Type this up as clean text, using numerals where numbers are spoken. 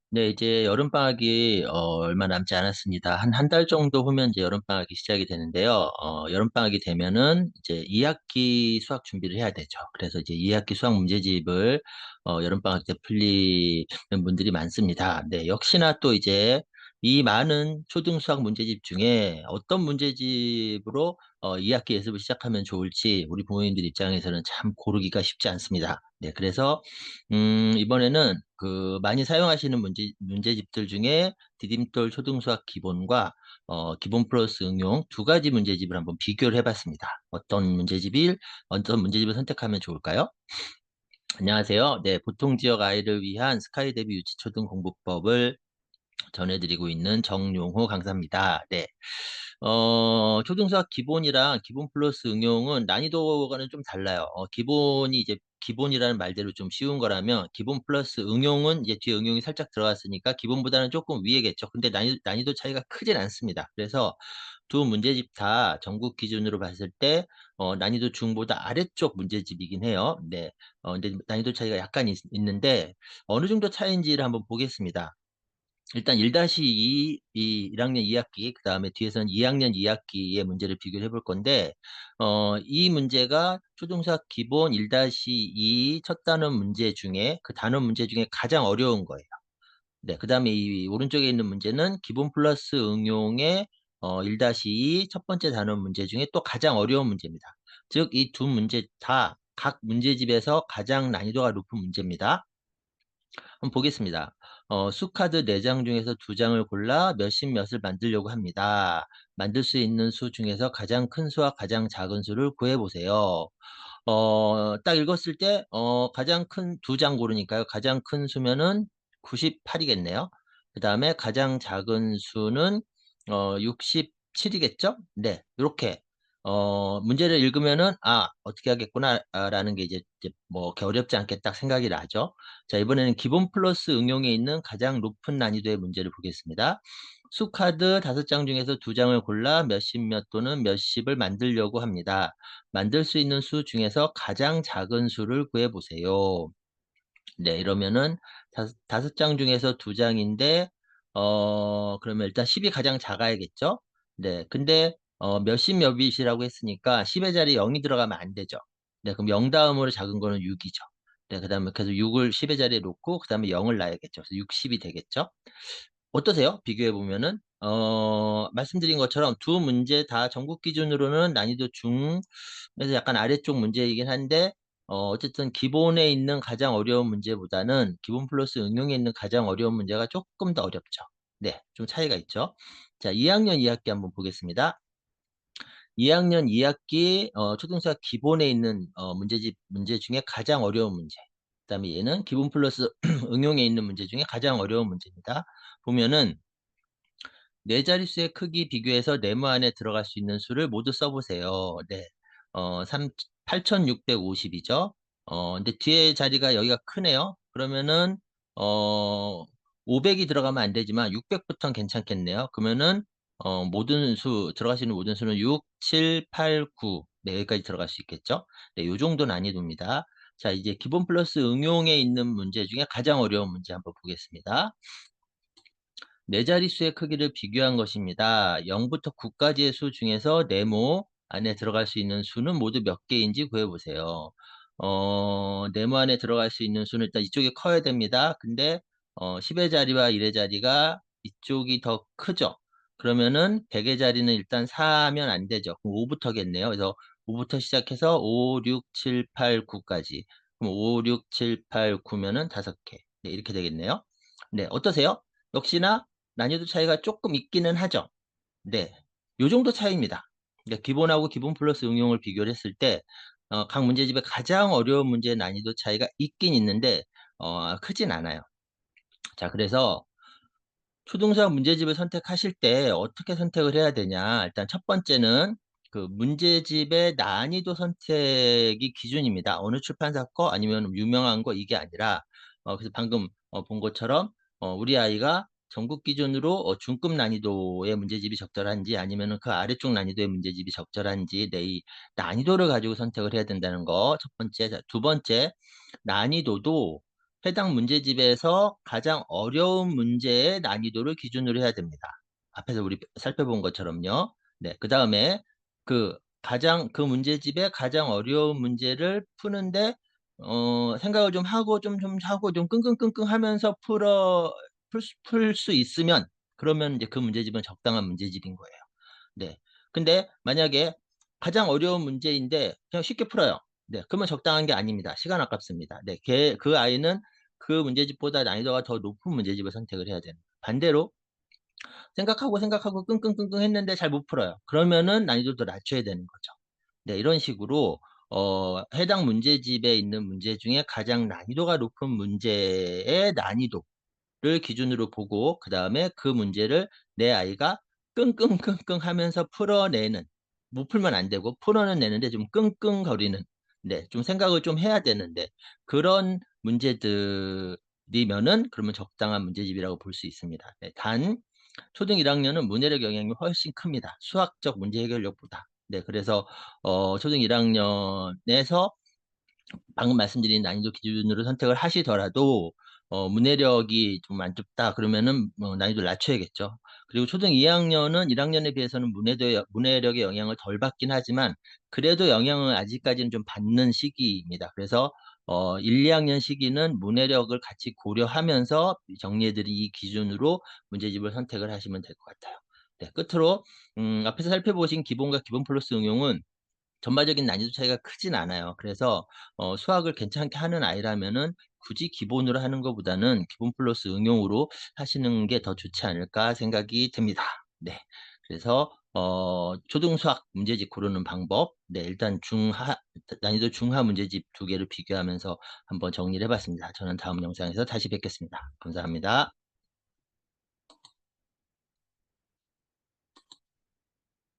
네, 이제 여름방학이 얼마 남지 않았습니다. 한 달 정도 후면 이제 여름방학이 시작이 되는데요. 여름방학이 되면은 이제 2학기 수학 준비를 해야 되죠. 그래서 이제 2학기 수학 문제집을 여름방학 때 풀리는 분들이 많습니다. 네, 역시나 또 이제 이 많은 초등 수학 문제집 중에 어떤 문제집으로 2학기 예습을 시작하면 좋을지 우리 부모님들 입장에서는 참 고르기가 쉽지 않습니다. 네, 그래서 이번에는 그 많이 사용하시는 문제집들 중에 디딤돌 초등수학 기본과 기본 플러스 응용 두 가지 문제집을 한번 비교를 해봤습니다. 어떤 문제집을 선택하면 좋을까요? 안녕하세요. 네, 보통 지역 아이를 위한 스카이 대비 유치초등 공부법을 전해드리고 있는 정용호 강사입니다. 네. 초등수학 기본이랑 기본 플러스 응용은 난이도가는 좀 달라요. 기본이 이제 기본이라는 말대로 좀 쉬운 거라면 기본 플러스 응용은 이제 뒤에 응용이 살짝 들어갔으니까 기본보다는 조금 위에겠죠. 근데 난이도 차이가 크진 않습니다. 그래서 두 문제집 다 전국 기준으로 봤을 때 난이도 중보다 아래쪽 문제집이긴 해요. 네. 근데 난이도 차이가 약간 있는데 어느 정도 차이인지를 한번 보겠습니다. 일단 1-2, 1학년 2학기, 그 다음에 뒤에서는 2학년 2학기의 문제를 비교를 해볼 건데, 이 문제가 초등수학 기본 1-2 첫 단원 문제 중에, 그 단원 문제 중에 가장 어려운 거예요. 네, 그 다음에 이 오른쪽에 있는 문제는 기본 플러스 응용의 1-2 첫 번째 단원 문제 중에 또 가장 어려운 문제입니다. 즉, 이 두 문제 다 각 문제집에서 가장 난이도가 높은 문제입니다. 한번 보겠습니다. 수카드 4장 중에서 2장을 골라 몇십 몇을 만들려고 합니다. 만들 수 있는 수 중에서 가장 큰 수와 가장 작은 수를 구해보세요. 딱 읽었을 때, 가장 큰 2장 고르니까요. 가장 큰 수면은 98이겠네요. 그 다음에 가장 작은 수는 67이겠죠? 네, 이렇게 문제를 읽으면은 어떻게 하겠구나라는 게 이제 뭐 이렇게 어렵지 않게 딱 생각이 나죠. 자, 이번에는 기본 플러스 응용에 있는 가장 높은 난이도의 문제를 보겠습니다. 수카드 5장 중에서 2장을 골라 몇십 몇 또는 몇십을 만들려고 합니다. 만들 수 있는 수 중에서 가장 작은 수를 구해보세요. 네, 이러면은 다섯 장 중에서 2장인데, 그러면 일단 10이 가장 작아야겠죠? 네, 근데, 몇십 몇잇이라고 했으니까 10의 자리에 0이 들어가면 안 되죠. 네, 그럼 0 다음으로 작은 거는 6이죠. 네, 그 다음에 그래서 6을 10의 자리에 놓고, 그 다음에 0을 놔야겠죠. 그래서 60이 되겠죠? 어떠세요? 비교해 보면은 말씀드린 것처럼 두 문제 다 전국 기준으로는 난이도 중에서 약간 아래쪽 문제이긴 한데 어쨌든 기본에 있는 가장 어려운 문제보다는 기본 플러스 응용에 있는 가장 어려운 문제가 조금 더 어렵죠. 네, 좀 차이가 있죠. 자, 2학년 2학기 한번 보겠습니다. 2학년 2학기 초등수학 기본에 있는 문제 중에 가장 어려운 문제. 그다음에 얘는 기본 플러스 응용에 있는 문제 중에 가장 어려운 문제입니다. 보면은 네 자릿수의 크기 비교해서 네모 안에 들어갈 수 있는 수를 모두 써보세요. 네. 8650이죠. 근데 뒤에 자리가 여기가 크네요. 그러면은, 어, 500이 들어가면 안 되지만 600부터는 괜찮겠네요. 그러면은, 들어갈 수 있는 모든 수는 6, 7, 8, 9. 네, 여기까지 들어갈 수 있겠죠. 네, 요 정도 난이도입니다. 자, 이제 기본 플러스 응용에 있는 문제 중에 가장 어려운 문제 한번 보겠습니다. 네 자릿수의 크기를 비교한 것입니다. 0부터 9까지의 수 중에서 네모 안에 들어갈 수 있는 수는 모두 몇 개인지 구해보세요. 네모 안에 들어갈 수 있는 수는 일단 이쪽이 커야 됩니다. 근데 10의 자리와 1의 자리가 이쪽이 더 크죠. 그러면은 100의 자리는 일단 4하면 안 되죠. 그럼 5부터겠네요. 그래서 5부터 시작해서 5, 6, 7, 8, 9까지. 그럼 5, 6, 7, 8, 9면은 5개. 네, 이렇게 되겠네요. 네, 어떠세요? 역시나 난이도 차이가 조금 있기는 하죠. 네. 요 정도 차이입니다. 그러니까 기본하고 기본 플러스 응용을 비교를 했을 때, 각 문제집의 가장 어려운 문제의 난이도 차이가 있긴 있는데, 크진 않아요. 자, 그래서 초등수학 문제집을 선택하실 때 어떻게 선택을 해야 되냐. 일단 첫 번째는 그 문제집의 난이도 선택이 기준입니다. 어느 출판사 거 아니면 유명한 거 이게 아니라, 그래서 방금 본 것처럼, 우리 아이가 전국 기준으로 중급 난이도의 문제집이 적절한지 아니면 그 아래쪽 난이도의 문제집이 적절한지 이 난이도를 가지고 선택을 해야 된다는 거 첫 번째. 자, 두 번째, 난이도도 해당 문제집에서 가장 어려운 문제의 난이도를 기준으로 해야 됩니다. 앞에서 우리 살펴본 것처럼요. 네, 그다음에 그 문제집의 가장 어려운 문제를 푸는데 생각을 좀 하고 좀 하고 좀 끙끙끙끙 하면서 풀 수 있으면, 그러면 이제 그 문제집은 적당한 문제집인 거예요. 네. 근데 만약에 가장 어려운 문제인데 그냥 쉽게 풀어요. 네. 그러면 적당한 게 아닙니다. 시간 아깝습니다. 네. 그 아이는 그 문제집보다 난이도가 더 높은 문제집을 선택을 해야 됩니다. 반대로 생각하고 끙끙끙끙 했는데 잘 못 풀어요. 그러면은 난이도도 낮춰야 되는 거죠. 네. 이런 식으로 해당 문제집에 있는 문제 중에 가장 난이도가 높은 문제의 난이도를 기준으로 보고, 그다음에 그 문제를 내 아이가 끙끙끙끙 하면서 풀어내는, 못 풀면 안 되고 풀어는 내는데 좀 끙끙거리는, 네, 좀 생각을 좀 해야 되는데 그런 문제들이면은 그러면 적당한 문제집이라고 볼 수 있습니다. 네, 단 초등 1학년은 문해력 영향이 훨씬 큽니다. 수학적 문제 해결력보다. 네, 그래서 초등 1학년에서 방금 말씀드린 난이도 기준으로 선택을 하시더라도 문해력이 좀 안 좋다 그러면은 난이도를 낮춰야겠죠. 그리고 초등 2학년은 1학년에 비해서는 문해력의 영향을 덜 받긴 하지만 그래도 영향을 아직까지는 좀 받는 시기입니다. 그래서 1, 2학년 시기는 문해력을 같이 고려하면서 정리해드린 이 기준으로 문제집을 선택을 하시면 될 것 같아요. 네, 끝으로 앞에서 살펴보신 기본과 기본 플러스 응용은 전반적인 난이도 차이가 크진 않아요. 그래서 수학을 괜찮게 하는 아이라면은 굳이 기본으로 하는 것보다는 기본 플러스 응용으로 하시는 게 더 좋지 않을까 생각이 듭니다. 네. 그래서 초등 수학 문제집 고르는 방법, 네, 일단 난이도 중하 문제집 두 개를 비교하면서 한번 정리를 해봤습니다. 저는 다음 영상에서 다시 뵙겠습니다. 감사합니다.